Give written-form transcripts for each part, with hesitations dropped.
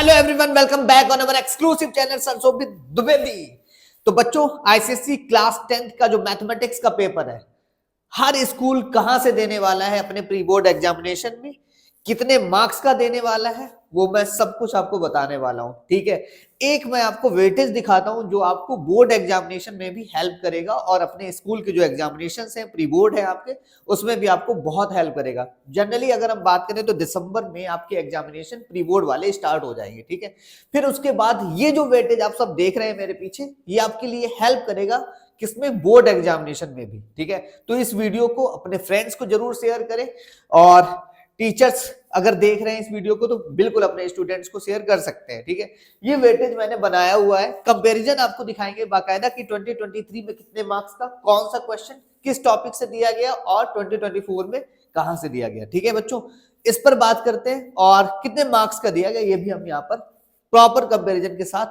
Hello everyone, welcome back on our exclusive channel Sanshobhit Dwivedi. तो बच्चों, ICSE class 10th का जो मैथमेटिक्स का पेपर है, हर स्कूल कहां से देने वाला है अपने प्री बोर्ड एग्जामिनेशन में, कितने मार्क्स का देने वाला है, वो मैं सब कुछ आपको बताने वाला हूं। ठीक है, एक मैं आपको वेटेज दिखाता हूं जो आपको बोर्ड एग्जामिनेशन में भी हेल्प करेगा और अपने स्कूल के जो एग्जामिनेशन है, प्री बोर्ड है आपके, उसमें भी आपको बहुत हेल्प करेगा। जनरली अगर हम बात करें तो दिसंबर में आपके एग्जामिनेशन प्री बोर्ड वाले स्टार्ट हो जाएंगे। ठीक है, फिर उसके बाद ये जो वेटेज आप सब देख रहे हैं मेरे पीछे, ये आपके लिए हेल्प करेगा किसमें, बोर्ड एग्जामिनेशन में भी। ठीक है, तो इस वीडियो को अपने फ्रेंड्स को जरूर शेयर करें और टीचर्स अगर देख रहे हैं इस वीडियो को तो बिल्कुल अपने स्टूडेंट्स को शेयर कर सकते हैं। ठीक है, ये वेटेज मैंने बनाया हुआ है, कंपैरिजन आपको दिखाएंगे बाकायदा कि 2023 में कितने मार्क्स का कौन सा क्वेश्चन किस टॉपिक से दिया गया और 2024 में कहां से दिया गया। ठीक है बच्चों, इस पर बात करते हैं और कितने मार्क्स का दिया गया ये भी हम यहाँ पर प्रॉपर कंपेरिजन के साथ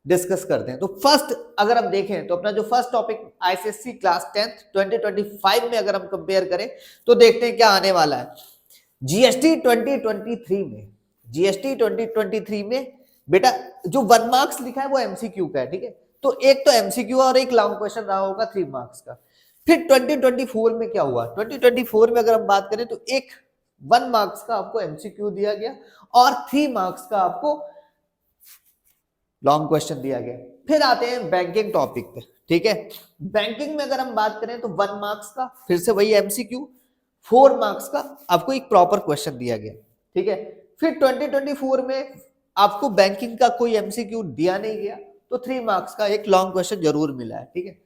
डिस्कस करते हैं। तो फर्स्ट अगर हम देखें तो अपना जो first topic ICSE class 10th 2025 में अगर हम कंपेयर करें तो देखते हैं क्या आने वाला है। जीएसटी 2023 में बेटा जो 1 मार्क्स लिखा है वो एमसीक्यू का है। ठीक है, तो एक तो एमसीक्यू और एक लॉन्ग क्वेश्चन रहा होगा 3 मार्क्स का। फिर 2024 में क्या हुआ, 2024 में अगर हम बात करें तो एक 1 मार्क्स का आपको एमसीक्यू दिया गया और 3 मार्क्स का आपको लॉन्ग क्वेश्चन दिया गया। फिर आते हैं बैंकिंग टॉपिक पे। ठीक है, बैंकिंग में अगर हम बात करें तो 1 मार्क्स का फिर से वही एमसीक्यू, 4 मार्क्स का आपको एक प्रॉपर क्वेश्चन दिया गया। ठीक है, फिर 2024 में आपको बैंकिंग का कोई एमसीक्यू दिया नहीं गया, तो 3 मार्क्स का एक लॉन्ग क्वेश्चन जरूर मिला है। ठीक है,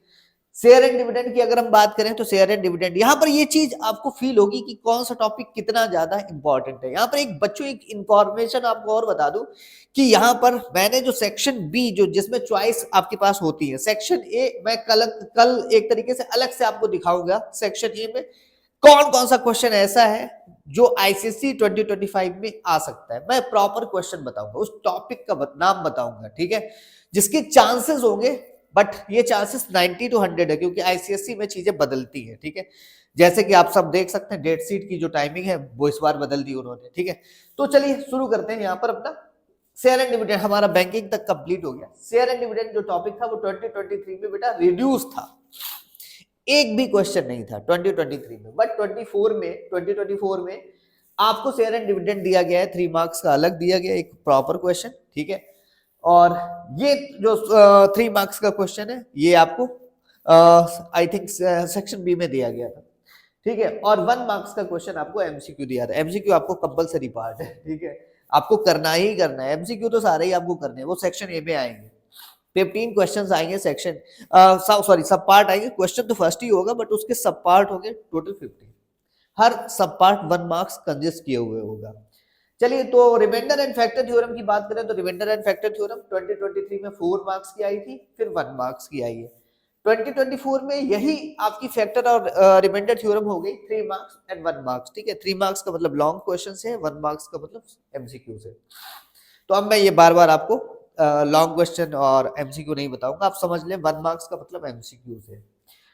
शेयर एंड डिविडेंड की अगर हम बात करें तो शेयर एंड डिविडेंड, यहां पर ये चीज आपको फील होगी कि कौन सा टॉपिक कितना ज्यादा इंपॉर्टेंट है। यहां पर एक बच्चों एक इंफॉर्मेशन आपको और बता दूं कि यहां पर मैंने जो सेक्शन बी जो जिसमें चॉइस आपके पास होती है, सेक्शन ए मैं कल एक तरीके से अलग से आपको दिखाऊंगा। सेक्शन ए में कौन कौन सा क्वेश्चन ऐसा है जो आईसीएसई 2025 में आ सकता है, मैं प्रॉपर क्वेश्चन बताऊंगा, उस टॉपिक का नाम बताऊंगा। ठीक है, जिसके चांसेस होंगे, बट ये चांसेस 90 to 100 है क्योंकि आईसीएसई में चीजें बदलती हैं। ठीक है, जैसे कि आप सब देख सकते हैं डेट शीट की जो टाइमिंग है वो इस बार बदल दी उन्होंने। ठीक है, तो चलिए शुरू करते हैं। यहाँ पर अपना शेयर एंड डिविडेंड हमारा बैंकिंग तक कंप्लीट हो गया। शेयर एंड डिविडेंड जो टॉपिक था वो 2023 में बेटा रिड्यूस था, एक भी क्वेश्चन नहीं था 2023 में, बट 2024 में आपको शेयर एंड डिविडेंड दिया गया है, 3 मार्क्स का अलग दिया गया एक प्रॉपर क्वेश्चन। ठीक है, और ये जो 3 मार्क्स का क्वेश्चन है ये आपको आई थिंक सेक्शन बी में दिया गया था। ठीक है, और 1 मार्क्स का क्वेश्चन आपको एमसीक्यू दिया था। एमसीक्यू आपको कंपलसरी पार्ट है। ठीक है, आपको करना ही करना है, एमसीक्यू तो सारे ही आपको करने हैं, वो सेक्शन ए में आएंगे। 15 क्वेश्चंस आएंगे, सेक्शन सॉरी सब पार्ट आएंगे। क्वेश्चन तो फर्स्ट ही होगा बट उसके सब पार्ट होंगे टोटल 15, हर सब पार्ट 1 मार्क्स कंजेस्ट किए हुए होगा। चलिए, तो रिमाइंडर एंड फैक्टर थ्योरम की बात करें तो रिमाइंडर एंड फैक्टर थ्योरम 2023 में 4 मार्क्स की आई थी, फिर 1 मार्क्स की आई है। 2024 में यही आपकी फैक्टर और रिमाइंडर थ्योरम हो गई 3 मार्क्स एंड 1 मार्क्स। ठीक है, 3 मार्क्स का मतलब लॉन्ग क्वेश्चन से, 1 मार्क्स का मतलब एमसीक्यू से। तो अब मैं ये बार बार आपको लॉन्ग क्वेश्चन और एमसीक्यू नहीं बताऊंगा, आप समझ लें 1 मार्क्स का मतलब एमसीक्यू से।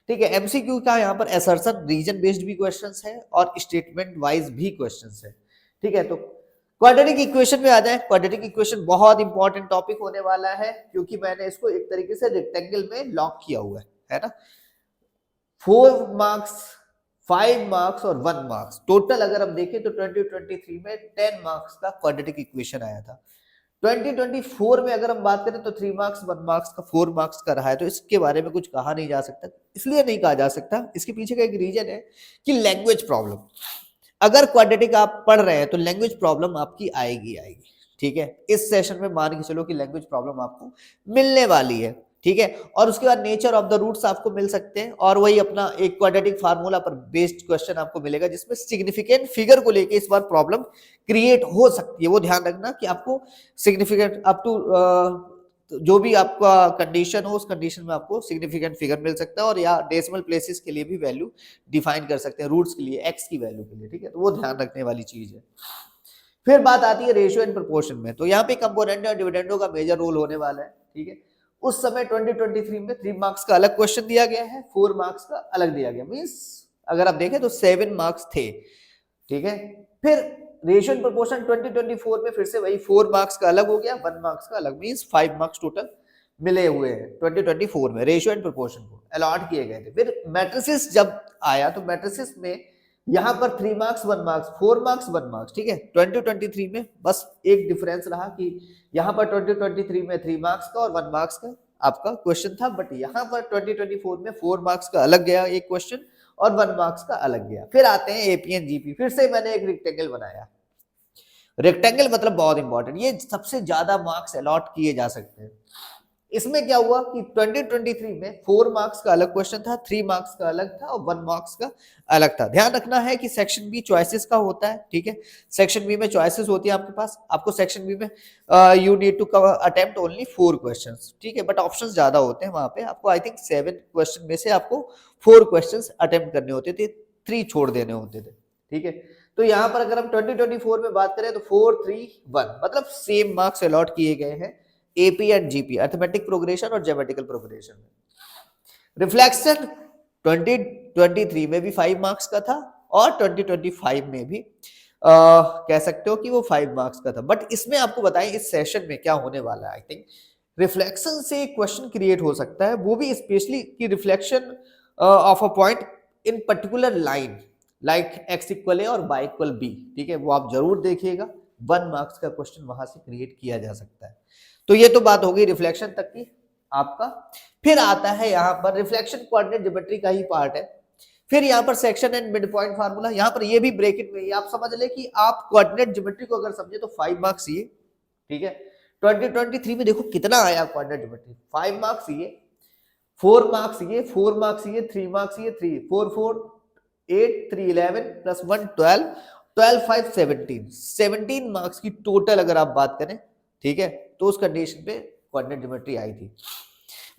ठीक है, एमसीक्यू का यहाँ पर असर्शन रीजन बेस्ड भी क्वेश्चंस है और स्टेटमेंट वाइज भी क्वेश्चंस है। ठीक है, तो क्वाड्रेटिक इक्वेशन में आ जाए। क्वाड्रेटिक इक्वेशन बहुत इंपॉर्टेंट टॉपिक होने वाला है क्योंकि मैंने इसको एक तरीके से रेक्टेंगल में लॉक किया हुआ है ना। 4 मार्क्स, 5 मार्क्स और 1 मार्क्स टोटल अगर हम देखें तो 2023 में 10 मार्क्स का क्वाड्रेटिक इक्वेशन आया था। 2024 में अगर हम बात करें तो 3 मार्क्स, 1 मार्क्स का 4 मार्क्स का रहा है। तो इसके बारे में कुछ कहा नहीं जा सकता, इसलिए नहीं कहा जा सकता, इसके पीछे का एक रीजन है कि लैंग्वेज प्रॉब्लम। अगर क्वाड्रेटिक आप पढ़ रहे हैं तो लैंग्वेज प्रॉब्लम आपकी आएगी। ठीक है, इस सेशन में मान के चलो कि लैंग्वेज प्रॉब्लम आपको मिलने वाली है। ठीक है, और उसके बाद नेचर ऑफ द रूट्स आपको मिल सकते हैं और वही अपना एक क्वाड्रेटिक फार्मूला पर बेस्ड क्वेश्चन आपको मिलेगा जिसमें सिग्निफिकेंट फिगर को लेके इस बार प्रॉब्लम क्रिएट हो सकती है। वो ध्यान रखना कि आपको सिग्निफिकेंट अप टू जो भी आपका कंडीशन हो उस कंडीशन में आपको सिग्निफिकेंट फिगर मिल सकता है और या डेसिमल प्लेसेस के लिए भी वैल्यू डिफाइन कर सकते हैं, रूट्स के लिए, एक्स की वैल्यू के लिए। ठीक है, तो वो ध्यान रखने वाली चीज है। फिर बात आती है रेशियो एंड प्रोपोर्शन में, तो यहाँ पे कंपोनेंट और डिविडेंडों का मेजर रोल होने वाला है। ठीक है, उस समय 2023 में 3 मार्क्स का अलग क्वेश्चन दिया गया है, 4 मार्क्स का अलग दिया गया, मींस अगर आप देखें तो 7 मार्क्स थे। ठीक है, फिर रेशियो एंड प्रोपोर्शन 2024 में फिर से वही 4 मार्क्स का अलग हो गया, 1 मार्क्स का अलग, मींस 5 मार्क्स टोटल मिले हुए हैं 2024 में रेशियो एंड प्रोपोर्शन को अलॉट किए गए थे। फिर मैट्रिसेस जब आया तो मैट्रिसेस में यहाँ पर 3 मार्क्स 1 मार्क्स 4 मार्क्स 1 मार्क्स, ठीक है। 2023 में बस एक डिफरेंस रहा कि यहाँ पर 2023 में 3 मार्क्स का और 1 मार्क्स का आपका क्वेश्चन था, बट यहाँ पर 2024 में 4 मार्क्स का अलग गया एक क्वेश्चन और 1 मार्क्स का अलग गया। फिर आते हैं एपी एंड जीपी, फिर से मैंने एक रेक्टेंगल बनाया। रेक्टेंगल मतलब बहुत इंपॉर्टेंट, ये सबसे ज्यादा मार्क्स अलॉट किए जा सकते हैं। इसमें क्या हुआ कि 2023 में 4 मार्क्स का अलग क्वेश्चन था, 3 मार्क्स का अलग था और 1 मार्क्स का अलग था। ध्यान रखना है कि सेक्शन बी चॉइसेस का होता है, ठीक है। सेक्शन बी में चॉइसेस होती है आपके पास, आपको सेक्शन बी में you need to attempt only 4 questions, ठीक है, बट ऑप्शंस ज्यादा होते हैं वहां पे। आपको आई थिंक 7 क्वेश्चन में से आपको 4 क्वेश्चंस अटेम्प्ट करने होते थे, 3 छोड़ देने होते थे, ठीक है। तो यहाँ पर अगर हम 2024 में बात करें तो 4 3 1 मतलब सेम मार्क्स अलॉट किए गए हैं AP and GP, arithmetic progression और ज्योमेट्रिकल प्रोग्रेशन में। रिफ्लेक्शन 2023 में भी 5 मार्क्स का था और 2025 में भी कह सकते हो कि वो 5 मार्क्स का था, बट इसमें आपको बताएं इस सेशन में क्या होने वाला है। आई थिंक रिफ्लेक्शन से एक क्वेश्चन क्रिएट हो सकता है, वो भी स्पेशली कि reflection of a point in particular line like x equal a और वाई इक्वल बी, ठीक है, वो आप जरूर देखिएगा। 1 मार्क्स का क्वेश्चन वहां से क्रिएट किया जा सकता है। तो ये तो बात हो गई रिफ्लेक्शन तक की आपका। फिर आता है यहाँ पर रिफ्लेक्शन कोऑर्डिनेट ज्योमेट्री का ही पार्ट है। फिर यहाँ पर section and mid point formula, यहाँ पर ये भी ब्रैकेट में आप समझ ले कि आप कोऑर्डिनेट ज्योमेट्री को अगर समझे तो 5 मार्क्स ये, ठीक है। 2023 में देखो कितना आया कोऑर्डिनेट ज्योमेट्री, 5 मार्क्स ये, 4 मार्क्स ये, 4 मार्क्स ये, 3 मार्क्स ये, 3 4 4 8 3 11 प्लस 1 12 12 5 17 मार्क्स की टोटल अगर आप बात करें, ठीक है, तो उस कंडीशन पे कोऑर्डिनेट ज्योमेट्री आई थी।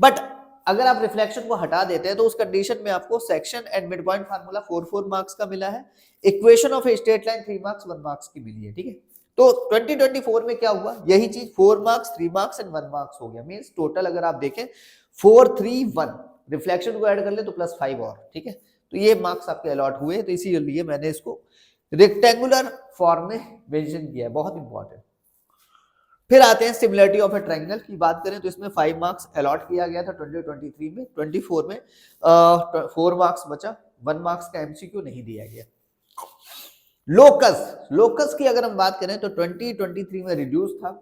बट अगर आप रिफ्लेक्शन को हटा देते हैं तो उस कंडीशन में आपको section and mid point formula 4 marks का मिला है, equation of a straight line 3 marks 1 marks की मिली है, ठीक है। तो 2024 में क्या हुआ, यही चीज 4 मार्क्स 3 मार्क्स एंड 1 मार्क्स हो गया, मींस टोटल अगर आप देखें 4 3 1, रिफ्लेक्शन को ऐड कर ले तो प्लस 5 और, ठीक है। तो ये मार्क्स आपके अलॉट हुए, तो इसीलिए मैंने इसको रेक्टेंगुलर फॉर्म में मेंशन किया है, बहुत इंपॉर्टेंट। फिर आते हैं सिमिलरिटी ऑफ ए ट्रायंगल की बात करें तो इसमें 5 मार्क्स अलॉट किया गया था 2023 में, 24 में 4 मार्क्स बचा, 1 मार्क्स का एमसीक्यू नहीं दिया गया। लोकस की अगर हम बात करें तो 2023 में रिड्यूस था,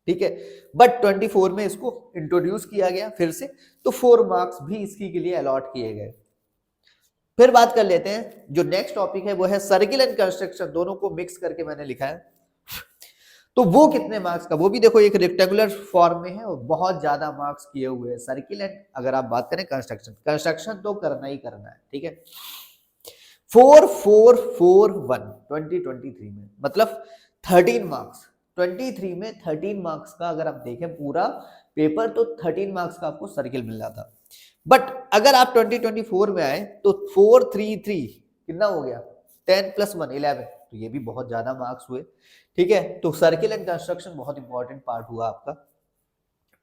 ठीक है, बट 24 में इसको इंट्रोड्यूस किया गया फिर से, तो 4 मार्क्स भी इसकी के लिए अलॉट किए गए। फिर बात कर लेते हैं जो नेक्स्ट टॉपिक है वो है सर्किल एंड कंस्ट्रक्शन, दोनों को मिक्स करके मैंने लिखा है। तो वो कितने मार्क्स का, वो भी देखो एक रेक्टेंगुलर फॉर्म में है और बहुत ज्यादा मार्क्स किए हुए हैं। सर्किल एंड अगर आप बात करें कंस्ट्रक्शन तो करना ही करना है, ठीक है। 4 4 4 1 2023 में मतलब 13 मार्क्स, 23 में 13 मार्क्स का अगर आप देखें पूरा पेपर तो 13 मार्क्स का आपको सर्किल मिल रहा था। बट अगर आप 2024 में आए तो 4 3 3 कितना हो गया, 10 प्लस 1 11, तो ये भी बहुत ज्यादा मार्क्स हुए, ठीक है। तो सर्किल एंड कंस्ट्रक्शन बहुत इंपॉर्टेंट पार्ट हुआ आपका।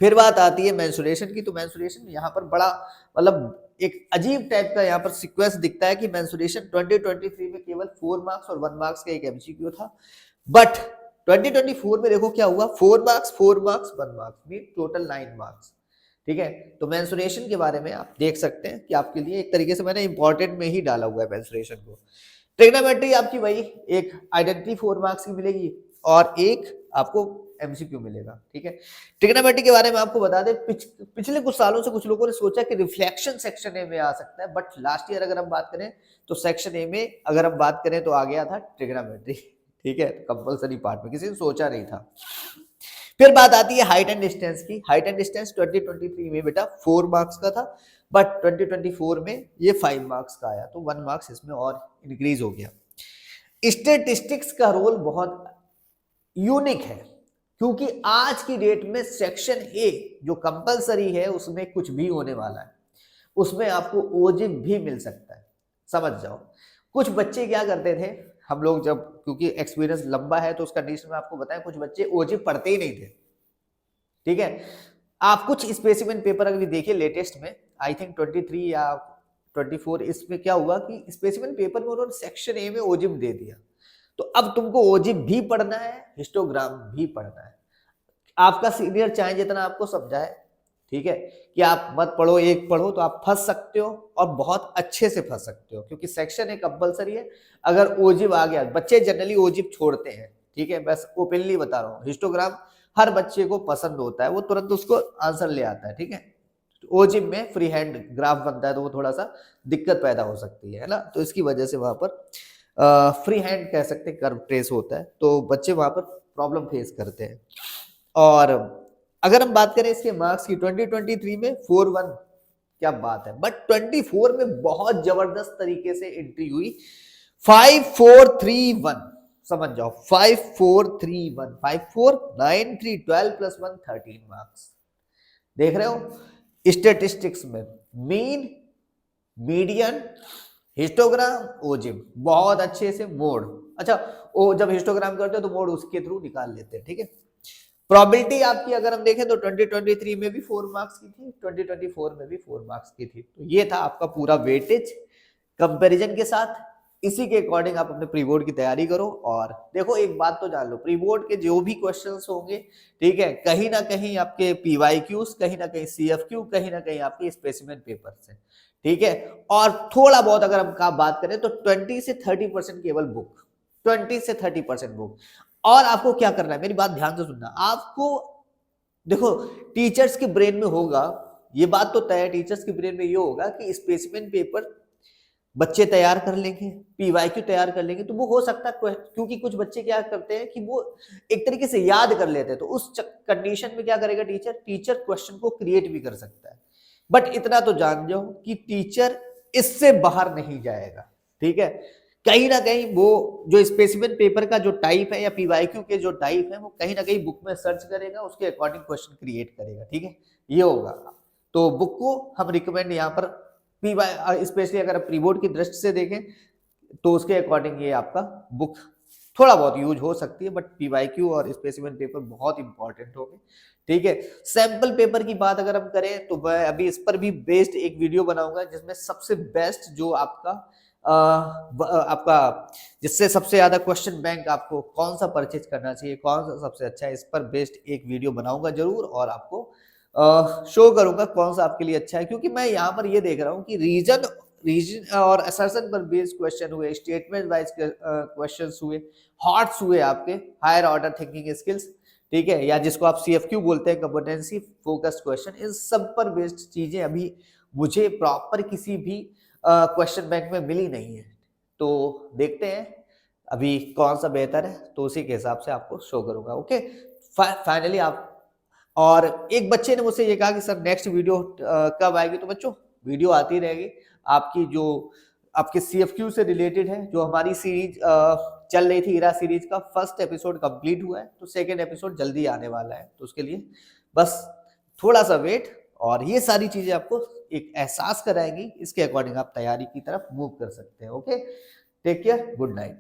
फिर बात आती है मेंसुरेशन की, तो मेंसुरेशन यहाँ पर बड़ा मतलब एक अजीब टाइप का यहाँ पर सीक्वेंस दिखता है कि मेंसुरेशन 2023 में केवल 4 मार्क्स और 1 मार्क्स का एक एमसीक्यू था, बट 2024 में देखो क्या हुआ, 4 marks 1 marks mean total 9 marks, ठीक है। तो मेंसुरेशन के बारे में आप देख सकते हैं कि आपके लिए एक तरीके से मैंने इंपॉर्टेंट में ही डाला हुआ है मेंसुरेशन को। ट्रिग्नोमेट्री आपकी वही एक आइडेंटिटी 4 मार्क्स की मिलेगी और एक आपको एमसीक्यू मिलेगा, ठीक है। ट्रिग्नोमेट्री के बारे में आपको बता दें पिछले कुछ सालों से कुछ लोगों ने सोचा कि रिफ्लेक्शन सेक्शन ए में आ सकता है, बट लास्ट ईयर अगर हम बात करें तो सेक्शन ए में अगर हम बात करें तो आ गया था ट्रिग्नोमेट्री, ठीक है, कंपलसरी पार्ट में किसी ने सोचा नहीं था। फिर बात आती है हाइट एंड डिस्टेंस की। हाइट एंड डिस्टेंस 2023 में बेटा 4 मार्क्स का था, बट 2024 में ये 5 मार्क्स का आया, तो 1 मार्क्स इसमें और इंक्रीज हो गया। स्टैटिस्टिक्स का रोल बहुत यूनिक है क्योंकि आज की डेट में सेक्शन ए जो कंपलसरी है उसमें कुछ भी होने वाला है, उसमें आपको ओजिम भी मिल सकता है, समझ जाओ। कुछ बच्चे क्या करते थे, हम लोग जब क्योंकि एक्सपीरियंस लंबा है तो उस कंडीशन में आपको बताएं कुछ बच्चे ओजिम पढ़ते ही नहीं थे, ठीक है। आप कुछ स्पेसिमेन पेपर अगर देखिए लेटेस्ट में आई थिंक 23 या 24, इसमें क्या हुआ कि स्पेसिमेन पेपर में उन्होंने सेक्शन ए में ओजिम दे दिया, तो अब तुमको ओजिप भी पढ़ना है, हिस्टोग्राम भी पढ़ना है। आपका सीनियर चाहे जितना आपको समझाए, ठीक है, कि आप मत पढ़ो, एक पढ़ो, तो आप फंस सकते हो और बहुत अच्छे से फंस सकते हो, क्योंकि सेक्शन एक कंपलसरी है। अगर ओजिप आ गया, बच्चे जनरली ओजिप छोड़ते हैं, ठीक है, बस ओपनली बता रहा हूँ। हिस्टोग्राम हर बच्चे को पसंद होता है, वो तुरंत उसको आंसर ले आता है, ठीक है। ओजिप में फ्री हैंड ग्राफ बनता है, तो वो थोड़ा सा दिक्कत पैदा हो सकती है ना, तो इसकी वजह से वहां पर फ्री हैंड कह सकते हैं, कर्व ट्रेस होता है, तो बच्चे वहां पर प्रॉब्लम फेस करते हैं। और अगर हम बात करें इसके मार्क्स की, 2023 में 4-1, क्या बात है, बट 24 में बहुत जबरदस्त तरीके से एंट्री हुई, 5-4-3-1, समझ जाओ, 5-4-3-1, 5-4-9-3, 12 + 1 13 मार्क्स। देख रहे हो स्टेटिस्टिक्स में मीन, मीडियन, हिस्टोग्राम, ओजिप, बहुत अच्छे से मोड। अच्छा, वो जब हिस्टोग्राम करते हो तो मोड उसके थ्रू निकाल लेते हैं, ठीक है। प्रोबेबिलिटी आपकी अगर हम देखें तो 2023 में भी 4 मार्क्स की थी, 2024 में भी 4 मार्क्स की थी। तो ये था आपका पूरा वेटेज कंपैरिजन के साथ। इसी के अकॉर्डिंग आप अपने प्री बोर्ड की तैयारी करो। और देखो एक बात तो जान लो, प्री बोर्ड के जो भी क्वेश्चंस होंगे, ठीक है, कहीं ना कहीं आपके पीवाईक्यूज, कहीं ना कहीं सीएफक्यू, कहीं ना कहीं आपके स्पेसिमेन पेपर से, ठीक है। और थोड़ा बहुत अगर हम बात करें तो 20 से 30% केवल बुक, 20 से 30% बुक। और आपको क्या करना है, मेरी बात ध्यान से सुनना। आपको देखो, टीचर्स के ब्रेन में होगा, ये बात तो तय है, टीचर्स के ब्रेन में ये होगा कि स्पेसिमेन पेपर बच्चे तैयार कर लेंगे, पीवाईक्यू तैयार कर लेंगे, तो वो हो सकता है, क्योंकि कुछ बच्चे क्या करते हैं कि वो एक तरीके से याद कर लेते हैं, तो उस कंडीशन में क्या करेगा टीचर क्वेश्चन को क्रिएट भी कर सकता है। बट इतना तो जान जाओ कि टीचर इससे बाहर नहीं जाएगा, ठीक है। कहीं ना कहीं वो जो स्पेसिमेन पेपर का जो टाइप है या पीवाईक्यू के जो टाइप है, वो कहीं ना कहीं बुक में सर्च करेगा, उसके अकॉर्डिंग क्वेश्चन क्रिएट करेगा, ठीक है, ये होगा। तो बुक को हम रिकमेंड यहाँ पर पीवाई, स्पेशली अगर प्री बोर्ड की दृष्टि से देखें तो उसके अकॉर्डिंग ये आपका बुक थोड़ा बहुत यूज हो सकती है, बट पीवाईक्यू और स्पेसिमेन पेपर बहुत इंपॉर्टेंट होंगे, ठीक है। सैंपल पेपर की बात अगर हम करें तो मैं अभी इस पर भी बेस्ड एक वीडियो बनाऊंगा, जिसमें सबसे बेस्ट जो आपका जिससे सबसे ज्यादा क्वेश्चन बैंक आपको कौन सा परचेज करना चाहिए, कौन सा सबसे अच्छा है, इस पर बेस्ड एक वीडियो बनाऊंगा जरूर, और आपको शो करूंगा कौन सा आपके लिए अच्छा है। क्योंकि मैं यहाँ पर ये देख रहा हूँ कि रीजन और असर्शन पर बेस्ड क्वेश्चन हुए, स्टेटमेंट वाइज क्वेश्चंस हुए, हॉट्स हुए, आपके हायर ऑर्डर थिंकिंग स्किल्स, ठीक है, या जिसको आप सीएफक्यू बोलते हैं, कॉम्पिटेंसी फोकस्ड क्वेश्चन, इन सब पर बेस्ड चीजें अभी मुझे प्रॉपर किसी भी क्वेश्चन बैंक में मिली नहीं है। तो देखते हैं अभी कौन सा बेहतर है, तो उसी के हिसाब से आपको शो करूंगा, ओके। फाइनली आप, और एक बच्चे ने मुझसे ये कहा कि सर नेक्स्ट वीडियो कब आएगी, तो बच्चों वीडियो आती रहेगी आपकी, जो आपके सीएफक्यू से रिलेटेड है। जो हमारी सीरीज चल रही थी, इरा सीरीज का फर्स्ट एपिसोड कंप्लीट हुआ है, तो सेकंड एपिसोड जल्दी आने वाला है, तो उसके लिए बस थोड़ा सा वेट, और ये सारी चीजें आपको एक एहसास कराएंगी, इसके अकॉर्डिंग आप तैयारी की तरफ मूव कर सकते हैं, okay. Take care, good night.